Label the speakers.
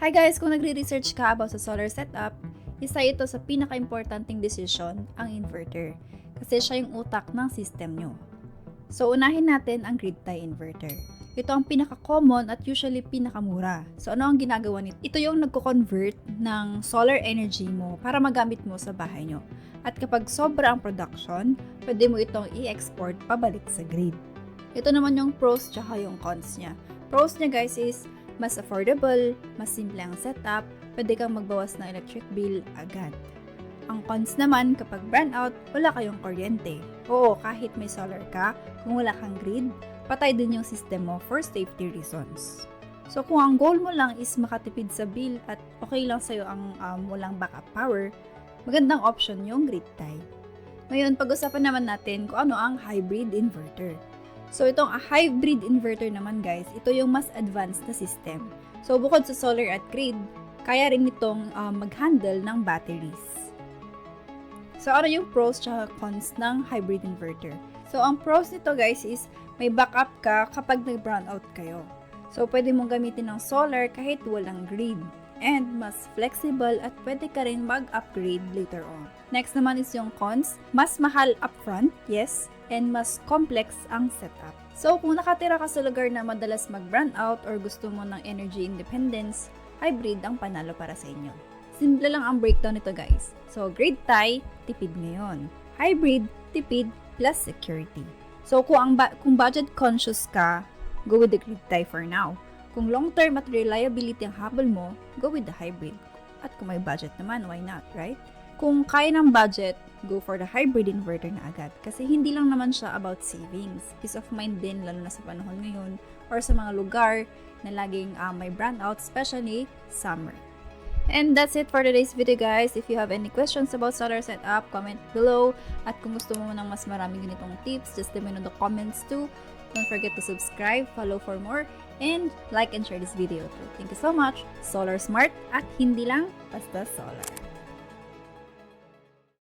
Speaker 1: Hi guys! Kung nagre-research ka about sa solar setup, isa ito sa pinaka-importanting decision, ang inverter. Kasi siya yung utak ng system nyo. So, unahin natin ang Grid-Tie Inverter. Ito ang pinaka-common at usually pinakamura. So, ano ang ginagawa nito? Ito yung nagko-convert ng solar energy mo para magamit mo sa bahay nyo. At kapag sobra ang production, pwede mo itong i-export pabalik sa grid. Ito naman yung pros tsaka yung cons niya. Pros niya guys is mas affordable, mas simple ang setup, pwede kang magbawas ng electric bill agad. Ang cons naman, kapag brownout, wala kayong kuryente. Oo, kahit may solar ka, kung wala kang grid, patay din yung system mo for safety reasons. So kung ang goal mo lang is makatipid sa bill at okay lang sa'yo ang walang backup power, magandang option yung Grid-Tie. Ngayon, pag-usapan naman natin kung ano ang hybrid inverter. So, itong hybrid inverter naman guys, ito yung mas advanced na system. So, bukod sa solar at grid, kaya rin itong mag-handle ng batteries. So, ano yung pros at cons ng hybrid inverter? So, ang pros nito guys is may backup ka kapag nag-brownout kayo. So, pwede mong gamitin ng solar kahit walang grid. And mas flexible at pwede ka rin mag-upgrade later on. Next naman is yung cons. Mas mahal upfront, yes, and mas complex ang setup. So, kung nakatira ka sa lugar na madalas mag-brownout or gusto mo ng energy independence, hybrid ang panalo para sa inyo. Simple lang ang breakdown nito guys. So, Grid-Tie, tipid ngayon. Hybrid, tipid, plus security. So, kung budget conscious ka, go with the Grid-Tie for now. Kung long-term at reliability ang habol mo, go with the hybrid. At kung may budget naman, why not, right? Kung kaya ng budget, go for the hybrid inverter na agad. Kasi hindi lang naman siya about savings. Peace of mind din, lalo na sa panahon ngayon, or sa mga lugar na laging may brownout, especially summer. And that's it for today's video guys. If you have any questions about solar setup, comment below. At kung gusto mo ng mas maraming ganitong tips, just let me know in the comments too. Don't forget to subscribe, follow for more, and like and share this video too. Thank you so much. Solar smart at hindi lang basta solar.